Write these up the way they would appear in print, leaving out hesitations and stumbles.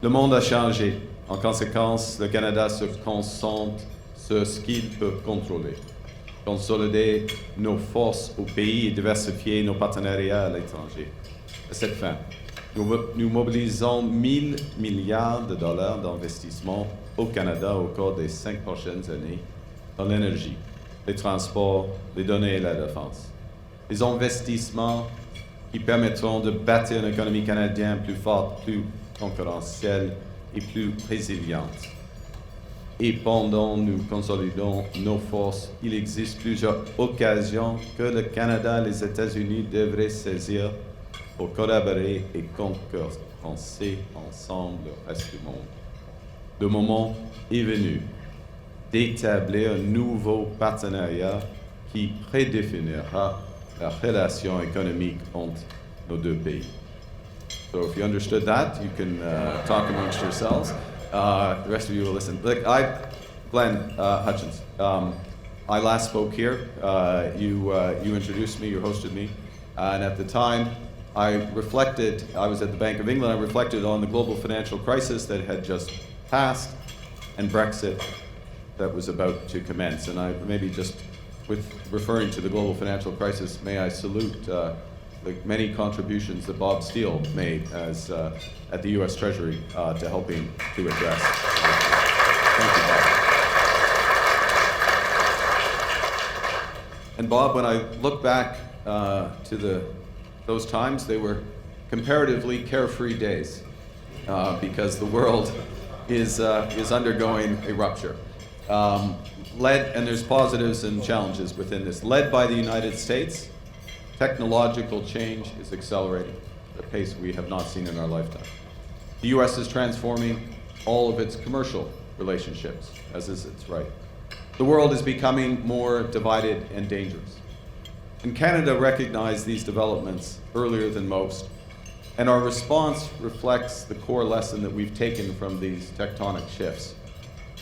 Le monde a changé. En conséquence, le Canada se concentre sur ce qu'il peut contrôler. Consolider nos forces au pays et diversifier nos partenariats à l'étranger. À cette fin, nous mobilisons 1 000 milliards de dollars d'investissement au Canada au cours des 5 prochaines années dans l'énergie, les transports, les données et la défense. Des investissements qui permettront de bâtir une économie canadienne plus forte, plus concurrentielle et plus résiliente. Et pendant que nous consolidons nos forces, il existe plusieurs occasions que le Canada et les États-Unis devraient saisir pour collaborer et concurrencer ensemble le reste du monde. Le moment est venu d'établir un nouveau partenariat qui prédéfinira la relation économique entre nos deux pays. So if you understood that, you can talk amongst yourselves. The rest of you will listen. Look, Glenn Hutchins, I last spoke here. You introduced me, you hosted me, and at the time I was at the Bank of England, I reflected on the global financial crisis that had just passed and Brexit that was about to commence. And I maybe just with referring to the global financial crisis, may I salute the many contributions that Bob Steele made as at the U.S. Treasury to helping to address. Thank you, Bob. And Bob, when I look back to those times, they were comparatively carefree days because the world is undergoing a rupture. And there's positives and challenges within this. Led by the United States, technological change is accelerating at a pace we have not seen in our lifetime. The U.S. is transforming all of its commercial relationships, as is its right. The world is becoming more divided and dangerous. And Canada recognized these developments earlier than most, and our response reflects the core lesson that we've taken from these tectonic shifts.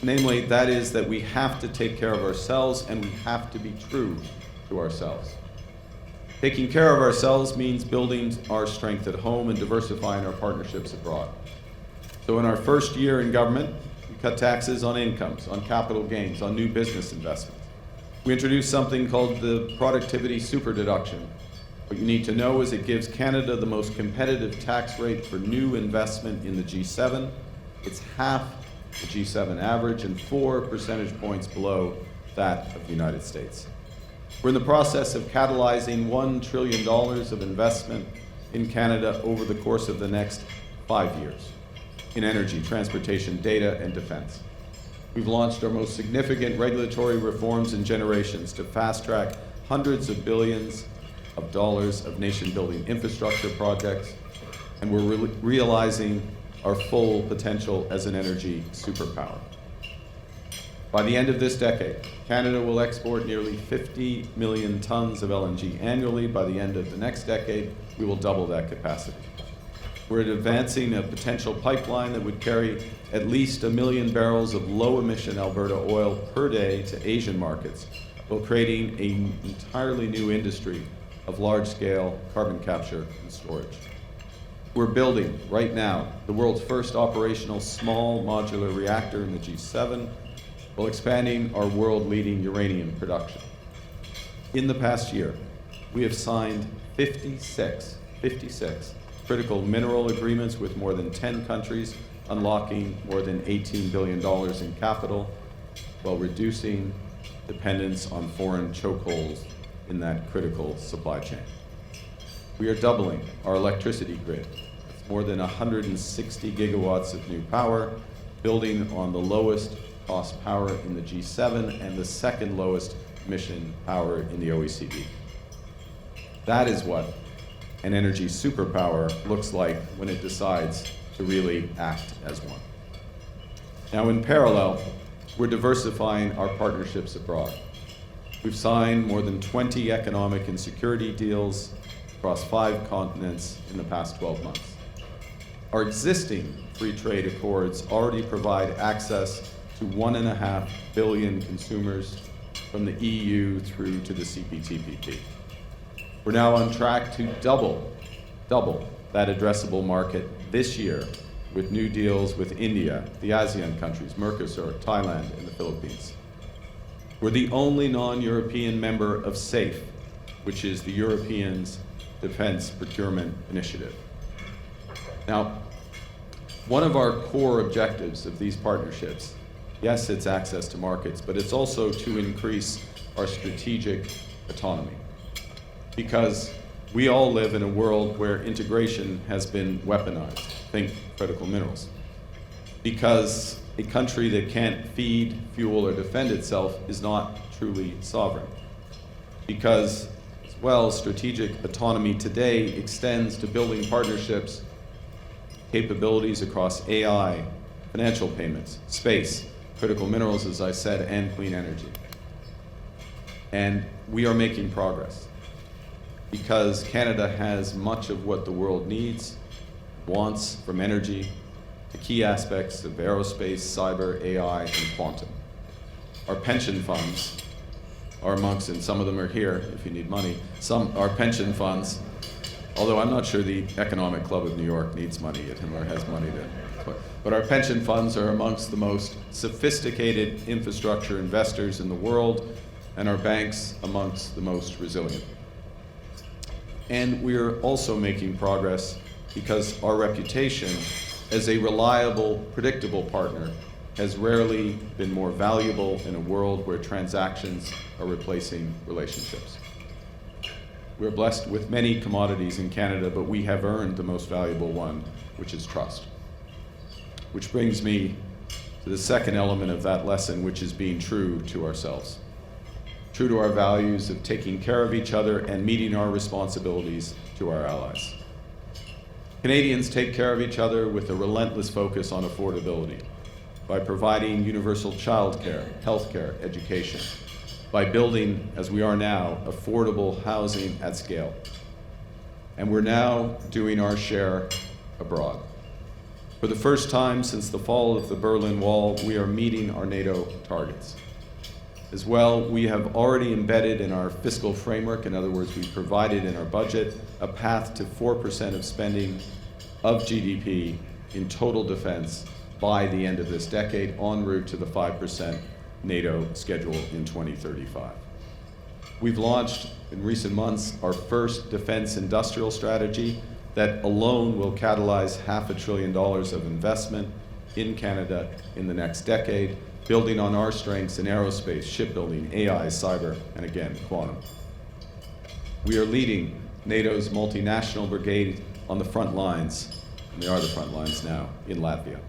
Namely, that is that we have to take care of ourselves and we have to be true to ourselves. Taking care of ourselves means building our strength at home and diversifying our partnerships abroad. So in our first year in government, we cut taxes on incomes, on capital gains, on new business investments. We introduced something called the productivity super deduction. What you need to know is it gives Canada the most competitive tax rate for new investment in the G7. It's half the G7 average and 4 percentage points below that of the United States. We're in the process of catalyzing $1 trillion of investment in Canada over the course of the next 5 years in energy, transportation, data, and defense. We've launched our most significant regulatory reforms in generations to fast-track hundreds of billions of dollars of nation-building infrastructure projects, and we're realizing our full potential as an energy superpower. By the end of this decade, Canada will export nearly 50 million tons of LNG annually. By the end of the next decade, we will double that capacity. We're advancing a potential pipeline that would carry at least 1 million barrels of low-emission Alberta oil per day to Asian markets, while creating an entirely new industry of large-scale carbon capture and storage. We're building, right now, the world's first operational small modular reactor in the G7, while expanding our world-leading uranium production. In the past year, we have signed 56 critical mineral agreements with more than 10 countries, unlocking more than $18 billion in capital, while reducing dependence on foreign chokeholds in that critical supply chain. We are doubling our electricity grid. It's more than 160 gigawatts of new power, building on the lowest cost power in the G7 and the second lowest emission power in the OECD. That is what an energy superpower looks like when it decides to really act as one. Now, in parallel, we're diversifying our partnerships abroad. We've signed more than 20 economic and security deals across 5 continents in the past 12 months. Our existing free trade accords already provide access to 1.5 billion consumers from the EU through to the CPTPP. We're now on track to double that addressable market this year with new deals with India, the ASEAN countries, Mercosur, Thailand, and the Philippines. We're the only non-European member of SAFE, which is the Europeans' Defense Procurement Initiative. Now, one of our core objectives of these partnerships, yes, it's access to markets, but it's also to increase our strategic autonomy. Because we all live in a world where integration has been weaponized. Think critical minerals. Because a country that can't feed, fuel, or defend itself is not truly sovereign. Because, as well, strategic autonomy today extends to building partnerships, capabilities across AI, financial payments, space, critical minerals, as I said, and clean energy. And we are making progress because Canada has much of what the world needs, wants from energy to key aspects of aerospace, cyber, AI, and quantum. Our pension funds are amongst, and some of them are here if you need money, our pension funds, although I'm not sure the Economic Club of New York needs money or has money to, but our pension funds are amongst the most sophisticated infrastructure investors in the world, and our banks amongst the most resilient. And we're also making progress because our reputation as a reliable, predictable partner has rarely been more valuable in a world where transactions are replacing relationships. We're blessed with many commodities in Canada, but we have earned the most valuable one, which is trust. Which brings me to the second element of that lesson, which is being true to ourselves. True to our values of taking care of each other and meeting our responsibilities to our allies. Canadians take care of each other with a relentless focus on affordability, by providing universal childcare, healthcare, education, by building, as we are now, affordable housing at scale. And we're now doing our share abroad. For the first time since the fall of the Berlin Wall, we are meeting our NATO targets. As well, we have already embedded in our fiscal framework, in other words, we've provided in our budget, a path to 4% of spending of GDP in total defense by the end of this decade, en route to the 5% NATO schedule in 2035. We've launched in recent months our first defense industrial strategy that alone will catalyze $500 billion of investment in Canada in the next decade, building on our strengths in aerospace, shipbuilding, AI, cyber, and again, quantum. We are leading NATO's multinational brigade on the front lines, and they are the front lines now, in Latvia.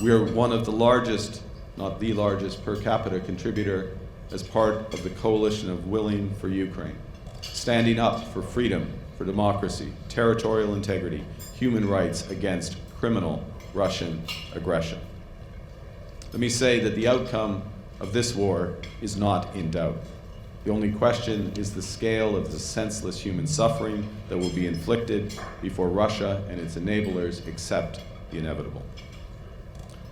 We are one of the largest, not the largest, per capita contributor as part of the coalition of Willing for Ukraine, standing up for freedom, for democracy, territorial integrity, human rights against criminal Russian aggression. Let me say that the outcome of this war is not in doubt. The only question is the scale of the senseless human suffering that will be inflicted before Russia and its enablers accept the inevitable.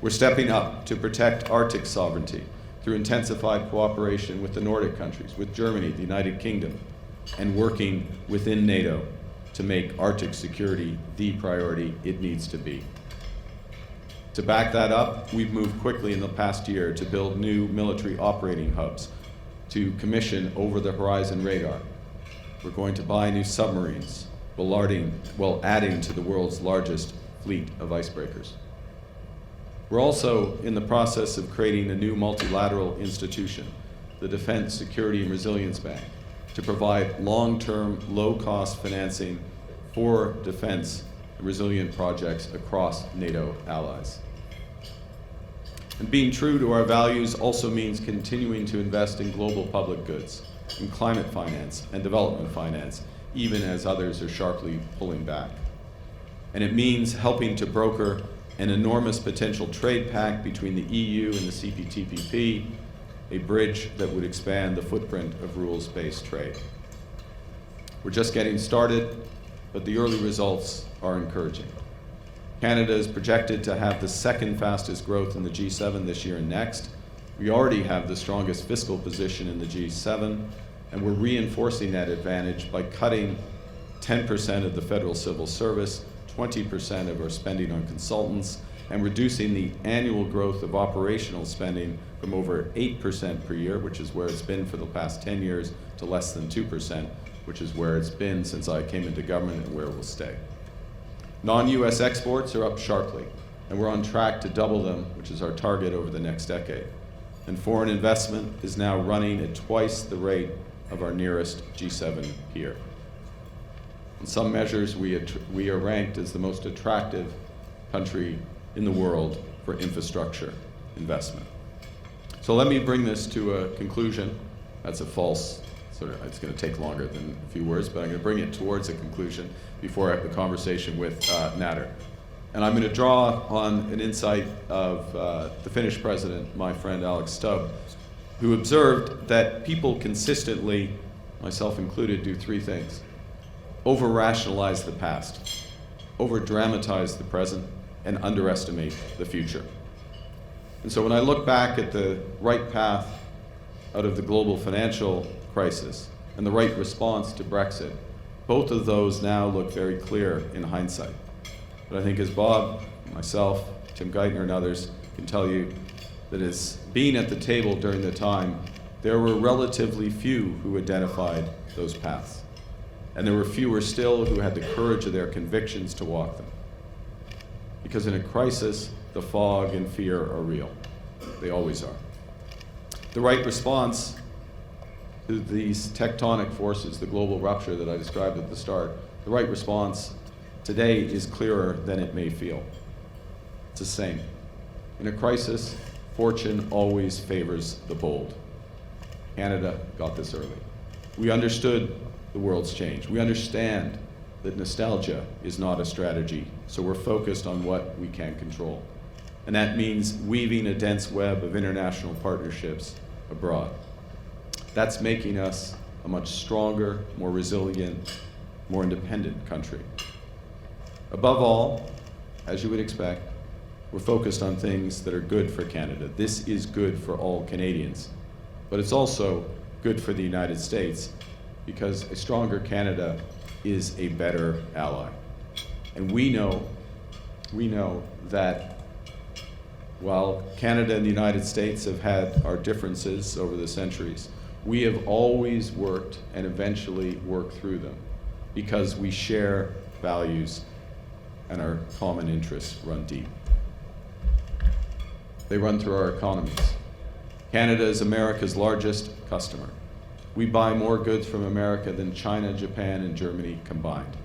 We're stepping up to protect Arctic sovereignty through intensified cooperation with the Nordic countries, with Germany, the United Kingdom, and working within NATO to make Arctic security the priority it needs to be. To back that up, we've moved quickly in the past year to build new military operating hubs, to commission over-the-horizon radar. We're going to buy new submarines, while adding to the world's largest fleet of icebreakers. We're also in the process of creating a new multilateral institution, the Defense, Security, and Resilience Bank, to provide long-term, low-cost financing for defense and resilient projects across NATO allies. And being true to our values also means continuing to invest in global public goods, in climate finance and development finance, even as others are sharply pulling back. And it means helping to broker an enormous potential trade pact between the EU and the CPTPP, a bridge that would expand the footprint of rules-based trade. We're just getting started, but the early results are encouraging. Canada is projected to have the second fastest growth in the G7 this year and next. We already have the strongest fiscal position in the G7, and we're reinforcing that advantage by cutting 10% of the federal civil service, 20% of our spending on consultants, and reducing the annual growth of operational spending from over 8% per year, which is where it's been for the past 10 years, to less than 2%, which is where it's been since I came into government and where it will stay. Non-US exports are up sharply, and we're on track to double them, which is our target over the next decade. And foreign investment is now running at twice the rate of our nearest G7 peer. In some measures, we are ranked as the most attractive country in the world for infrastructure investment. So let me bring this to a conclusion. That's a false, it's going to take longer than a few words, but I'm going to bring it towards a conclusion before I have the conversation with Nader. And I'm going to draw on an insight of the Finnish president, my friend Alex Stubb, who observed that people consistently, myself included, do three things: over-rationalize the past, over-dramatize the present, and underestimate the future. And so when I look back at the right path out of the global financial crisis and the right response to Brexit, both of those now look very clear in hindsight. But I think as Bob, myself, Tim Geithner, and others can tell you, that as being at the table during the time, there were relatively few who identified those paths. And there were fewer still who had the courage of their convictions to walk them. Because in a crisis, the fog and fear are real. They always are. The right response to these tectonic forces, the global rupture that I described at the start, the right response today is clearer than it may feel. It's the same. In a crisis, fortune always favors the bold. Canada got this early. We understood the world's change. We understand that nostalgia is not a strategy, so we're focused on what we can control. And that means weaving a dense web of international partnerships abroad. That's making us a much stronger, more resilient, more independent country. Above all, as you would expect, we're focused on things that are good for Canada. This is good for all Canadians, but it's also good for the United States, because a stronger Canada is a better ally. And we know that while Canada and the United States have had our differences over the centuries, we have always worked and eventually worked through them because we share values and our common interests run deep. They run through our economies. Canada is America's largest customer. We buy more goods from America than China, Japan, and Germany combined.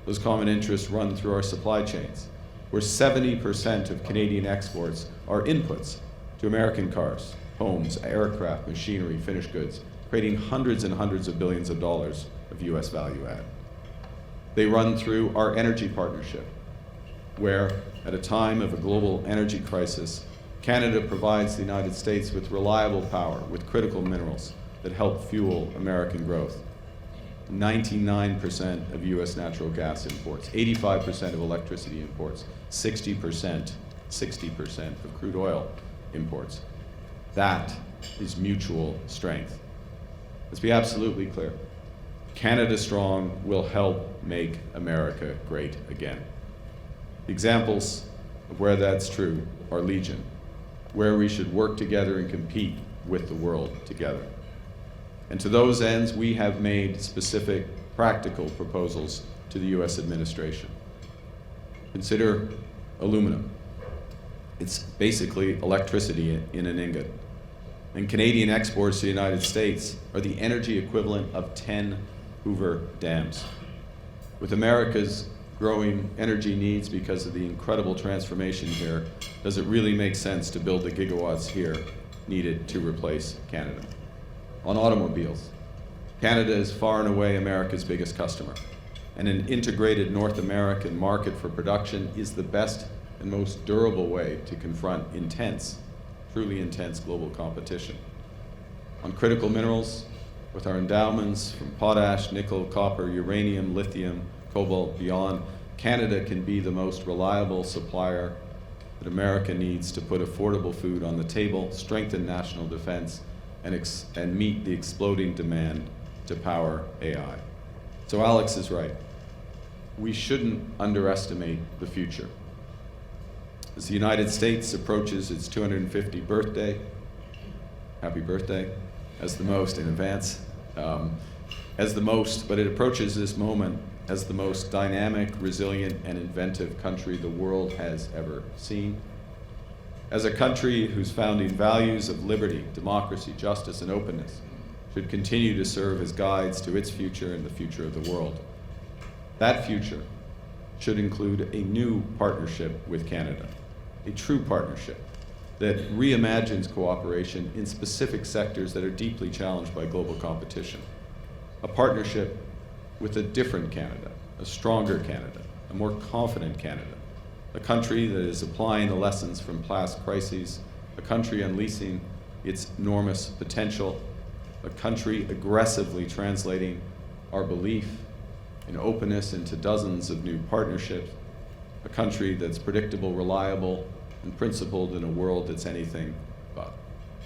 Those common interests run through our supply chains, where 70% of Canadian exports are inputs to American cars, homes, aircraft, machinery, finished goods, creating hundreds and hundreds of billions of dollars of US value add. They run through our energy partnership, where at a time of a global energy crisis, Canada provides the United States with reliable power, with critical minerals that help fuel American growth. 99% of US natural gas imports, 85% of electricity imports, 60% of crude oil imports. That is mutual strength. Let's be absolutely clear. Canada Strong will help make America great again. The examples of where that's true are legion, where we should work together and compete with the world together. And to those ends, we have made specific practical proposals to the US administration. Consider aluminum. It's basically electricity in an ingot. And Canadian exports to the United States are the energy equivalent of 10 Hoover dams. With America's growing energy needs because of the incredible transformation here, does it really make sense to build the gigawatts here needed to replace Canada? On automobiles, Canada is far and away America's biggest customer, and an integrated North American market for production is the best and most durable way to confront intense, truly intense global competition. On critical minerals, with our endowments from potash, nickel, copper, uranium, lithium, cobalt, beyond, Canada can be the most reliable supplier that America needs to put affordable food on the table, strengthen national defense, and meet the exploding demand to power AI. So Alex is right. we shouldn't underestimate the future. As the United States approaches its 250th birthday, happy birthday, as the most in advance, but it approaches this moment as the most dynamic, resilient, and inventive country the world has ever seen. As a country whose founding values of liberty, democracy, justice, and openness should continue to serve as guides to its future and the future of the world. That future should include a new partnership with Canada, a true partnership that reimagines cooperation in specific sectors that are deeply challenged by global competition. A partnership with a different Canada, a stronger Canada, a more confident Canada, a country that is applying the lessons from past crises, a country unleashing its enormous potential, a country aggressively translating our belief in openness into dozens of new partnerships, a country that's predictable, reliable, and principled in a world that's anything but.